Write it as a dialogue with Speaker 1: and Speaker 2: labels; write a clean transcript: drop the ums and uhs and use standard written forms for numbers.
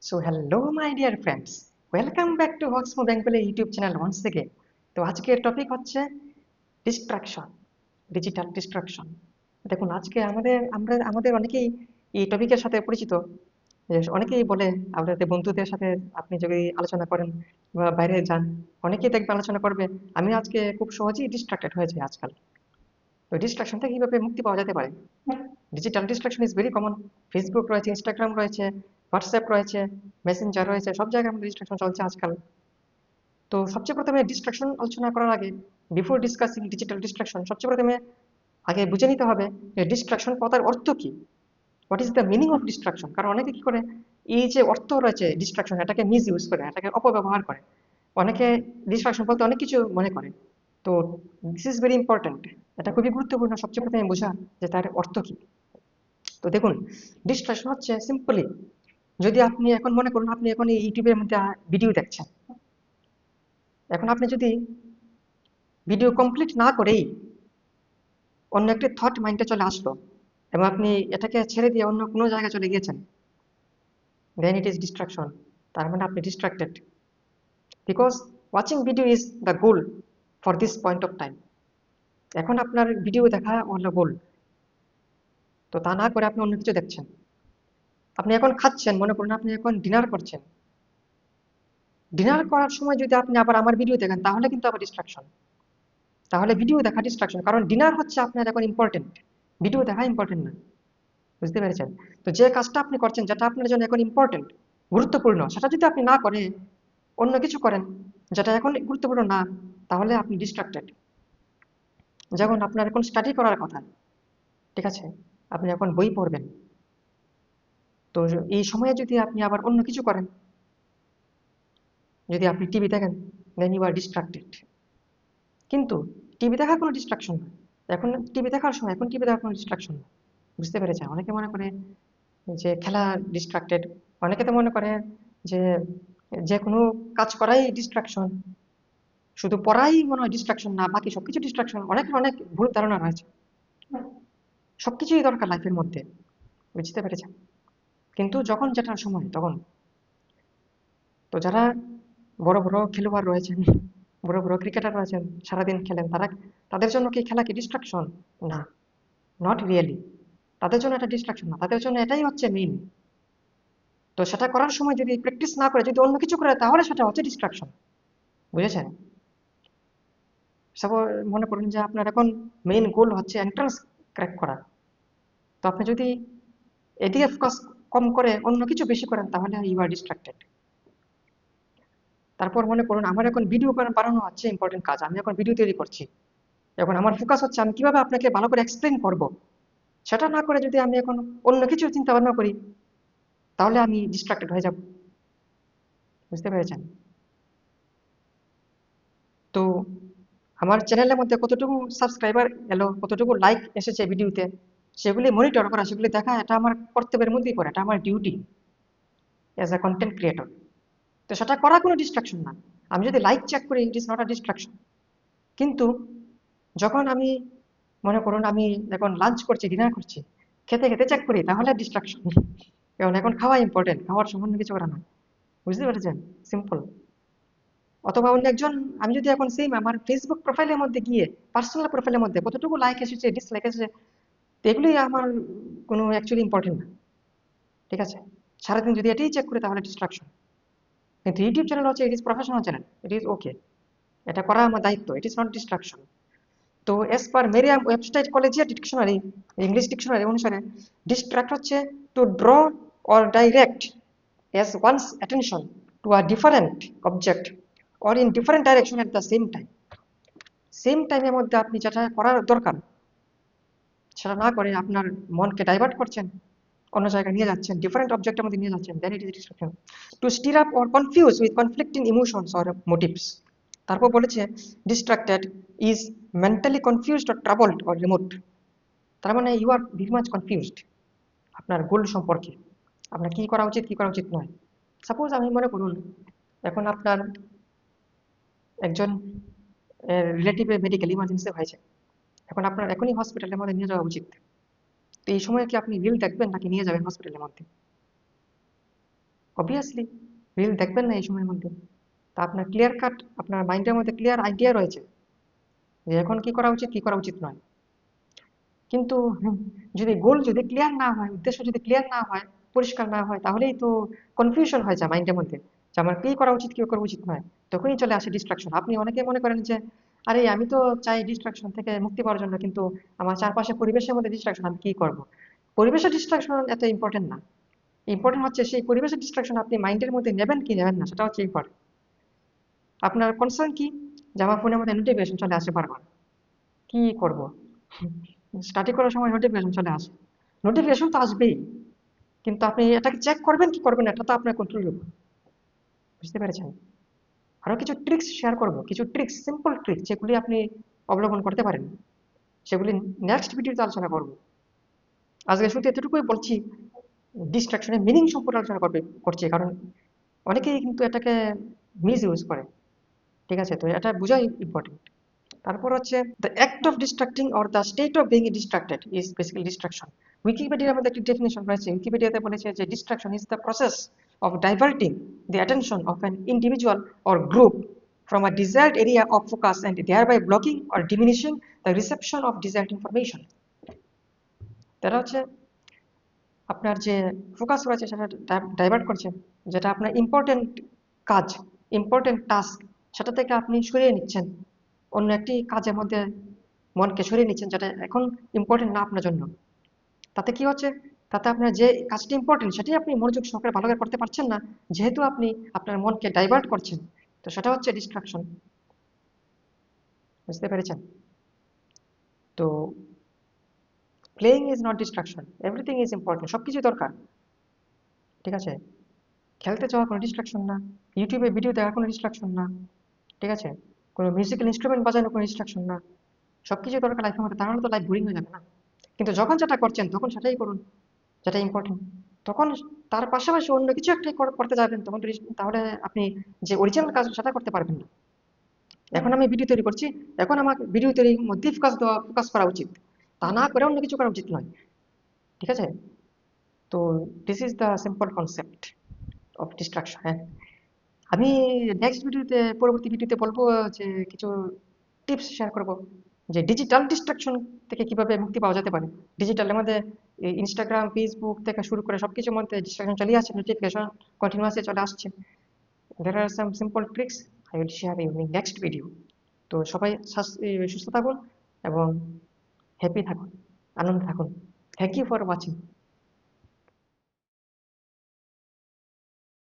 Speaker 1: So hello my dear friends, welcome back to Hoxmo Bengali YouTube channel once again. তো আজকের topic হচ্ছে distraction, digital distraction. দেখুন আজকে আমাদের অনেকেই এই টপিকের সাথে পরিচিত। যে অনেকেই বলে আপনাদের বন্ধুদের সাথে আপনি যদি আলোচনা করেন বা বাইরে যান, অনেকেই দেখবে আলোচনা করবে আমি আজকে খুব সহজেই ডিস্ট্রাক্টেড হয়ে যাই আজকাল। তো ডিস্ট্রাকশন থেকে কিভাবে মুক্তি পাওয়া যেতে পারে? Digital distraction is very common. Facebook রয়েছে, ইনস্টাগ্রাম রয়েছে, হোয়াটসঅ্যাপ রয়েছে, মেসেঞ্জার রয়েছে, সব জায়গায় আমাদের ডিস্ট্রাকশন চলছে আজকাল। তো সবচেয়ে প্রথমে ডিস্ট্রাকশন আলোচনা করার আগে, বিফোর ডিসকাসিং ডিজিটাল ডিস্ট্রাকশন, সবচেয়ে প্রথমে আগে বুঝে নিতে হবে যে ডিস্ট্রাকশন কথার অর্থ কি, what is the meaning of distraction. কারণ অনেকে কি করে এই যে অর্থ রয়েছে ডিস্ট্রাকশন, এটাকে মিস ইউজ করে, এটাকে অপব্যবহার করে। অনেকে ডিস্ট্রাকশন বলতে অনেক কিছু মনে করে। তো দিস ইজ ভেরি ইম্পর্টেন্ট। এটা খুবই গুরুত্বপূর্ণ সবচেয়ে প্রথমে বোঝা যে তার অর্থ কি। তো দেখুন, ডিস্ট্রাকশন হচ্ছে সিম্পলি, যদি আপনি এখন মনে করুন আপনি এখন এই ইউটিউবের মধ্যে ভিডিও দেখছেন, এখন আপনি যদি ভিডিও কমপ্লিট না করেই অন্য একটি থট মাইন্ডে চলে আসলো এবং আপনি এটাকে ছেড়ে দিয়ে অন্য কোনো জায়গায় চলে গিয়েছেন, দেন ইট ইজ ডিস্ট্রাকশন। তার মানে আপনি distracted, because watching video is the goal for this point of time. এখন আপনার ভিডিও দেখা হলো গোল, তো তা না করে আপনি অন্য কিছু দেখছেন। আপনি এখন খাচ্ছেন, মনে করুন আপনি এখন ডিনার করছেন, ডিনার করার সময় যদি আপনি আবার আমার ভিডিও দেখেন তাহলে কিন্তু আবার ডিস্ট্রাকশন। তাহলে ভিডিও দেখা ডিস্ট্রাকশন, কারণ ডিনার হচ্ছে আপনার এখন ইম্পর্টেন্ট, ভিডিও দেখা ইম্পর্টেন্ট না। বুঝতে পেরেছেন? তো যে কাজটা আপনি করছেন, যেটা আপনার জন্য এখন ইম্পর্টেন্ট, গুরুত্বপূর্ণ, সেটা যদি আপনি না করে অন্য কিছু করেন যেটা এখন গুরুত্বপূর্ণ না, তাহলে আপনি ডিস্ট্রাক্টেড। যেমন আপনার এখন স্টাডি করার কথা, ঠিক আছে, আপনি এখন বই পড়বেন, তো এই সময়ে যদি আপনি আবার অন্য কিছু করেন, যদি আপনি টিভি দেখেন, দেন ইউ আর ডিস্ট্রাক্টেড। কিন্তু টিভি দেখা কোনো ডিস্ট্রাকশন না। এখন টিভি দেখার সময় এখন টিভি দেখা কোনো ডিস্ট্রাকশন না। বুঝতে পেরেছেন? অনেকে মনে করে যে খেলা ডিস্ট্রাক্টেড, অনেকে তো মনে করে যে যে কোনো কাজ করাই ডিস্ট্রাকশন, শুধু পড়াই মনে হয় ডিস্ট্রাকশন না, বাকি সবকিছু ডিস্ট্রাকশন। অনেকের অনেক ভুল ধারণা রয়েছে, সবকিছুই দরকার লাইফের মধ্যে। বুঝতে পেরেছেন? কিন্তু যখন যেটার সময় তখন। তো যারা বড় বড় খেলোয়াড় রয়েছেন, বড় বড় ক্রিকেটার রয়েছেন, সারাদিন খেলেন, তাদের জন্য কি খেলা কি ডিস্ট্রাকশন? না, নট রিয়েলি। তাদের জন্য এটা ডিস্ট্রাকশন না, তাদের জন্য এটাই হচ্ছে মেইন। তো সেটা করার সময় যদি প্র্যাকটিস না করে যদি অন্য কিছু করে তাহলে সেটা হচ্ছে ডিস্ট্রাকশন। বুঝেছেন? সাপোজ মনে করুন যে আপনার এখন মেইন গোল হচ্ছে এন্ট্রান্স ক্র্যাক করা, তো আপনি যদি এদিকে ফোকাস কম করে অন্য কিছু বেশি করেন তাহলে ইউ আর ডিস্ট্রাক্টেড। তারপর মনে করুন আমার এখন ভিডিও বানানো হচ্ছে ইম্পর্টেন্ট কাজ, আমি এখন ভিডিও তৈরি করছি, এখন আমার ফোকাস হচ্ছে আমি কিভাবে আপনাকে ভালো করে এক্সপ্লেন করব। সেটা না করে যদি আমি এখন অন্য কিছু চিন্তা ভাবনা করি তাহলে আমি ডিস্ট্রাক্টেড হয়ে যাব। বুঝতে পেরেছেন? তো আমার চ্যানেলের মধ্যে কতটুকু সাবস্ক্রাইবার এলো, কতটুকু লাইক এসেছে ভিডিওতে, সেগুলি মনিটর করা, সেগুলি দেখা, এটা আমার কর্তব্যের মধ্যেই পড়ে, এটা আমার duty as a content creator. তো সেটা করা কোনো ডিস্ট্রাকশন না। আমি যদি লাইক চেক করি it is not a distraction. কিন্তু যখন আমি মনে করুন আমি এখন লাঞ্চ করছি, ডিনার করছি, খেতে খেতে চেক করি তাহলে ডিস্ট্রাকশন। কারণ এখন খাওয়া ইম্পর্টেন্ট, খাওয়ার সামান্য কিছু করা না। বুঝতে পেরেছেন? সিম্পল। অথবা অন্য একজন, আমি যদি এখন সেম আমার ফেসবুক প্রোফাইলের মধ্যে গিয়ে পার্সোনাল প্রোফাইলের মধ্যে কতটুকু লাইক এসেছে, ডিসলাইক এসেছে, তো এগুলি আমার কোনো অ্যাকচুয়ালি ইম্পর্টেন্ট না। ঠিক আছে? সারাদিন যদি এটাই চেক করি তাহলে ডিস্ট্রাকশন। কিন্তু ইউটিউব চ্যানেল হচ্ছে it is professional channel, it is okay, এটা করা আমার দায়িত্ব, ইট ইজ নট ডিস্ট্রাকশন। তো as per Merriam website collegiate dictionary, English dictionary অনুসারে ডিস্ট্রাক্ট হচ্ছে to draw or direct as one's attention to a different object or in different direction at the same time. Same টাইমের মধ্যে আপনি যেটা করার দরকার সেটা না করে আপনার মনকে ডাইভার্ট করছেন, অন্য জায়গায় নিয়ে যাচ্ছেন, ডিফারেন্ট অবজেক্টের মধ্যে নিয়ে যাচ্ছেন, then it is distraction. To stir up or confuse with conflicting emotions or motives. তারপর বলেছে distracted is mentally confused or troubled or remote. তার মানে you are very much confused আপনার গোল সম্পর্কে, আপনার কি করা উচিত কি করা উচিত নয়। সাপোজ আমি মনে করুন এখন আপনার একজন রিলেটিভের মেডিকেল ইমার্জেন্সি হয়েছে, এখন আপনার এখনই হসপিটালের মধ্যে নিয়ে যাওয়া উচিত। তো এই সময় কি আপনি রিল দেখবেন নাকি নিয়ে যাবেন হসপিটালের মধ্যে? অবভিয়াসলি রিল দেখবেন না এই সময়ের মধ্যে। তা আপনার ক্লিয়ার কাট আপনার মাইন্ডের মধ্যে ক্লিয়ার আইডিয়া রয়েছে যে এখন কি করা উচিত কি করা উচিত নয়। কিন্তু যদি গোল যদি ক্লিয়ার না হয়, উদ্দেশ্য যদি ক্লিয়ার না হয়, পরিষ্কার না হয়, তাহলেই তো কনফিউশন হয়ে যায় মাইন্ডের মধ্যে যে আমার কি করা উচিত কি করা উচিত নয়। তখনই চলে আসে ডিস্ট্রাকশন। আপনি অনেকে মনে করেন যে আরে আমি তো চাই ডিস্ট্রাকশন থেকে মুক্তি পাওয়ার জন্য, কিন্তু আমার চারপাশে পরিবেশের মধ্যে ডিস্ট্রাকশন, আমি কি করব? পরিবেশের ডিস্ট্রাকশন এত ইম্পর্টেন্ট না। ইম্পর্টেন্ট হচ্ছে সেই পরিবেশের ডিস্ট্রাকশন আপনি মাইন্ডের মধ্যে নেবেন কি নেবেন না, সেটা হচ্ছে ইম্পর্টেন্ট। আপনার কনসার্ন কি যে আমার ফোনের মধ্যে নোটিফিকেশন চলে আসে বারবার, কি করব? স্টাডি করার সময় নোটিফিকেশন চলে আসে, নোটিফিকেশন তো আসবেই, কিন্তু আপনি এটাকে চেক করবেন কি করবেন না, এটা তো আপনার কন্ট্রোলের উপর। বুঝতে পেরেছেন? আরো কিছু ট্রিক্স শেয়ার করব, কিছু ট্রিক্স, সিম্পল ট্রিক্স যেগুলি আপনি অবলম্বন করতে পারেন, সেগুলি নেক্সট ভিডিওতে আলোচনা করব। আজকে শুধু এতটুকুই বলছি, ডিস্ট্রাকশনের মিনিং সম্পর্কে আলোচনা করছি, কারণ অনেকেই কিন্তু এটাকে মিস ইউজ করে। ঠিক আছে, তো এটা বোঝাই ইম্পর্টেন্ট। তারপর হচ্ছে the act of distracting or the state of being distracted is basically distraction. উইকিপিডিয়ার মধ্যে একটি ডেফিনেশন রয়েছে। উইকিপিডিয়াতে বলেছে যে distraction is the process of diverting the attention of an individual or group from a desired area of focus and thereby blocking or diminishing the reception of desired information. তারা হচ্ছে আপনার যে ফোকাস রয়েছে সেটা ডাইভার্ট করছে, যেটা আপনার important কাজ, ইম্পর্টেন্ট টাস্ক, সেটা থেকে আপনি সরিয়ে নিচ্ছেন, অন্য একটি কাজের মধ্যে মনকে সরিয়ে নিচ্ছেন যেটা এখন ইম্পর্টেন্ট না আপনার জন্য। তাতে কি হচ্ছে? তাতে আপনার যে কাজটি ইম্পর্টেন্ট সেটি আপনি মনোযোগ সহকারে ভালো করে করতে পারছেন না, যেহেতু আপনি আপনার মনকে ডাইভার্ট করছেন। তো সেটা হচ্ছে ডিস্ট্রাকশন। বুঝতে পেরেছেন? তো playing is not distraction, everything is important, সবকিছু দরকার। ঠিক আছে, খেলতে যাওয়া কোনো ডিস্ট্রাকশন না, ইউটিউবে ভিডিও দেখা কোনো ডিস্ট্রাকশন না, ঠিক আছে, কোনো মিউজিক্যাল ইনস্ট্রুমেন্ট বাজানো কোনো ডিস্ট্রাকশন না। সবকিছু দরকার লাইফের মধ্যে, তাহলে তো লাইফ বোরিং হয়ে যাবে না। কিন্তু যখন যেটা করছেন তখন সেটাই করুন, যেটা ইম্পর্টেন্ট। তখন তার পাশাপাশি অন্য কিছু একটা করতে যাবেন, তখন তো তাহলে আপনি যে অরিজিনাল কাজ সেটা করতে পারবেন না। এখন আমি ভিডিও তৈরি করছি, এখন আমাকে ভিডিও তৈরির মধ্যেই ফোকাস করা উচিত, তা না করে অন্য কিছু করা উচিত নয়। ঠিক আছে, তো this is the simple concept of distraction. হ্যাঁ, আমি নেক্সট ভিডিওতে, পরবর্তী ভিডিওতে বলবো যে কিছু টিপস শেয়ার করব যে ডিজিটাল ডিস্ট্রাকশন থেকে কিভাবে মুক্তি পাওয়া যেতে পারে। ডিজিটালের মধ্যে ইনস্টাগ্রাম, ফেসবুক থেকে শুরু করে সবকিছুর মধ্যে ডিস্ট্রাকশন চলে আসছে, নোটিফিকেশন কন্টিনিউয়াসলি চলে আসছে। There are some simple tricks I will share in the next video. তো সবাই সুস্থ থাকুন এবং হ্যাপি থাকুন, আনন্দে থাকুন। Thank you for watching.